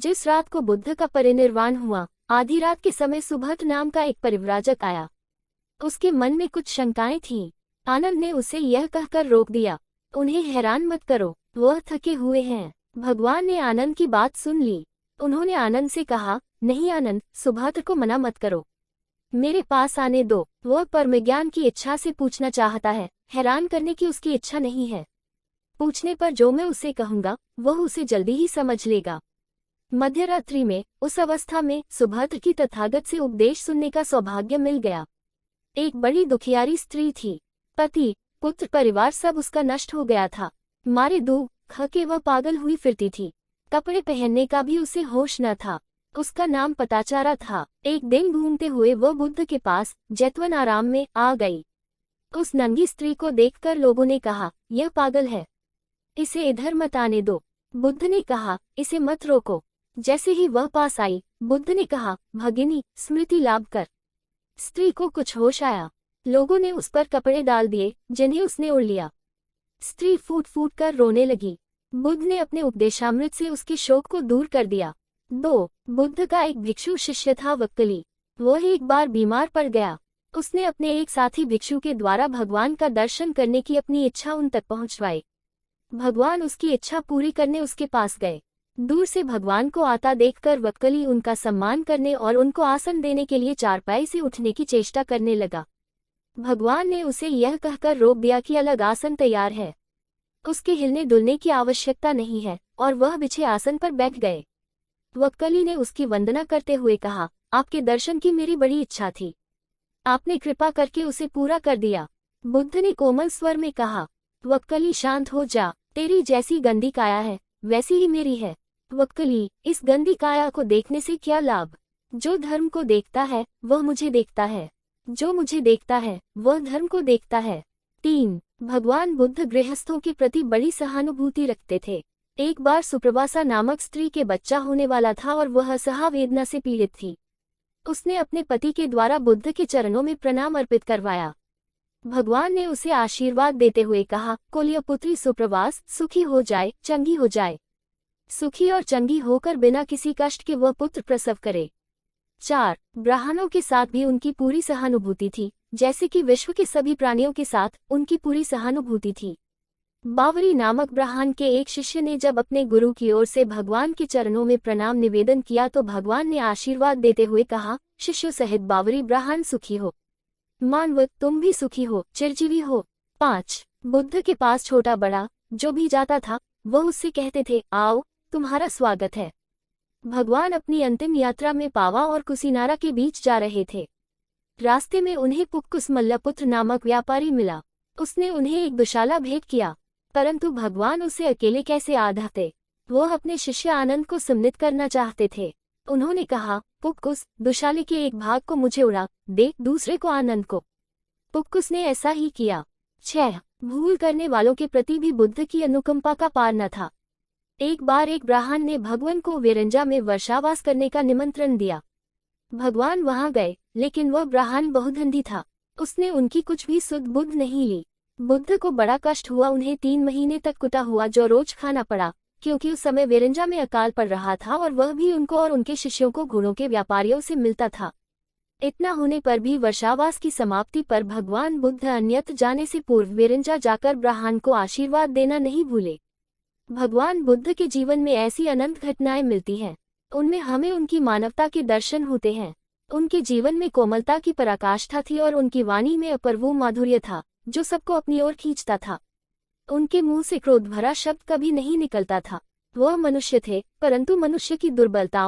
जिस रात को बुद्ध का परिनिर्वाण हुआ, आधी रात के समय सुभद्र नाम का एक परिव्राजक आया। उसके मन में कुछ शंकाएं थीं। आनंद ने उसे यह कहकर रोक दिया, उन्हें हैरान मत करो, वह थके हुए हैं। भगवान ने आनंद की बात सुन ली। उन्होंने आनंद से कहा, नहीं आनंद, सुभद्र को मना मत करो, मेरे पास आने दो। वह परमज्ञान की इच्छा से पूछना चाहता है, हैरान करने की उसकी इच्छा नहीं है। पूछने पर जो मैं उसे कहूंगा वह उसे जल्दी ही समझ लेगा। मध्यरात्रि में, उस अवस्था में सुभद्र की तथागत से उपदेश सुनने का सौभाग्य मिल गया। एक बड़ी दुखियारी स्त्री थी। पति, पुत्र, परिवार सब उसका नष्ट हो गया था। मारे दुख के वह पागल हुई फिरती थी। कपड़े पहनने का भी उसे होश न था। उसका नाम पताचारा था। एक दिन घूमते हुए वह बुद्ध के पास जैतवन आराम में आ गई। उस नंगी स्त्री को देखकर लोगों ने कहा, यह पागल है, इसे इधर मत आने दो। बुद्ध ने कहा, इसे मत रोको। जैसे ही वह पास आई, बुद्ध ने कहा, भगिनी, स्मृति लाभ कर। स्त्री को कुछ होश आया। लोगों ने उस पर कपड़े डाल दिए जिन्हें उसने ओढ़ लिया। स्त्री फूट फूट कर रोने लगी। बुद्ध ने अपने उपदेशामृत से उसके शोक को दूर कर दिया। 2. बुद्ध का एक भिक्षु शिष्य था वक्कली। वह एक बार बीमार पड़ गया। उसने अपने एक साथी भिक्षु के द्वारा भगवान का दर्शन करने की अपनी इच्छा उन तक पहुंचवाई। भगवान उसकी इच्छा पूरी करने उसके पास गए। दूर से भगवान को आता देखकर वक्कली उनका सम्मान करने और उनको आसन देने के लिए चारपाई से उठने की चेष्टा करने लगा। भगवान ने उसे यह कहकर रोक दिया कि अलग आसन तैयार है, उसके हिलने डुलने की आवश्यकता नहीं है, और वह बिछे आसन पर बैठ गए। वक्कली ने उसकी वंदना करते हुए कहा, आपके दर्शन की मेरी बड़ी इच्छा थी, आपने कृपा करके उसे पूरा कर दिया। बुद्ध ने कोमल स्वर में कहा, वक्कली शांत हो जा, तेरी जैसी गंदी काया है वैसी ही मेरी है। वक्कली, इस गंदी काया को देखने से क्या लाभ? जो धर्म को देखता है वह मुझे देखता है, जो मुझे देखता है वह धर्म को देखता है। 3. भगवान बुद्ध गृहस्थों के प्रति बड़ी सहानुभूति रखते थे। एक बार सुप्रवासा नामक स्त्री के बच्चा होने वाला था और वह असहा वेदना से पीड़ित थी। उसने अपने पति के द्वारा बुद्ध के चरणों में प्रणाम अर्पित करवाया। भगवान ने उसे आशीर्वाद देते हुए कहा, कुलीय पुत्री सुप्रवास सुखी हो जाए, चंगी हो जाए। सुखी और चंगी होकर बिना किसी कष्ट के वह पुत्र प्रसव करे। 4. ब्राह्मणों के साथ भी उनकी पूरी सहानुभूति थी, जैसे कि विश्व के सभी प्राणियों के साथ उनकी पूरी सहानुभूति थी। बावरी नामक ब्राह्मण के एक शिष्य ने जब अपने गुरु की ओर से भगवान के चरणों में प्रणाम निवेदन किया तो भगवान ने आशीर्वाद देते हुए कहा, शिष्यों सहित बावरी ब्राह्मण सुखी हो। मानव, तुम भी सुखी हो, चिरजीवी हो। 5. बुद्ध के पास छोटा बड़ा जो भी जाता था वह उससे कहते थे, आओ, तुम्हारा स्वागत है। भगवान अपनी अंतिम यात्रा में पावा और कुसिनारा के बीच जा रहे थे। रास्ते में उन्हें पुक्कुस मल्लपुत्र नामक व्यापारी मिला। उसने उन्हें एक दुशाला भेंट किया, परंतु भगवान उसे अकेले कैसे आधाते। वह अपने शिष्य आनंद को सम्मिलित करना चाहते थे। उन्होंने कहा, पुक्कुस, दुशाले के एक भाग को मुझे उड़ा दे, दूसरे को आनंद को। पुक्कुस ने ऐसा ही किया। 6. भूल करने वालों के प्रति भी बुद्ध की अनुकंपा का पार न था। एक बार एक ब्राह्मण ने भगवान को विरंजा में वर्षावास करने का निमंत्रण दिया। भगवान वहां गए, लेकिन वह ब्राह्मण बहुधंधी था। उसने उनकी कुछ भी सुध बुद्ध नहीं ली। बुद्ध को बड़ा कष्ट हुआ। उन्हें 3 महीने तक कुटा हुआ जो रोज खाना पड़ा, क्योंकि उस समय विरंजा में अकाल पड़ रहा था और वह भी उनको और उनके शिष्यों को घोड़ों के व्यापारियों से मिलता था। इतना होने पर भी वर्षावास की समाप्ति पर भगवान बुद्ध अन्यत्र जाने से पूर्व विरंजा जाकर ब्राह्मण को आशीर्वाद देना नहीं भूले। भगवान बुद्ध के जीवन में ऐसी अनंत घटनाएं मिलती हैं। उनमें हमें उनकी मानवता के दर्शन होते हैं। उनके जीवन में कोमलता की पराकाष्ठा थी और उनकी वाणी में अपूर्व माधुर्य था जो सबको अपनी ओर खींचता था। उनके मुंह से क्रोध भरा शब्द कभी नहीं निकलता था। वह मनुष्य थे, परंतु मनुष्य की दुर्बलताओं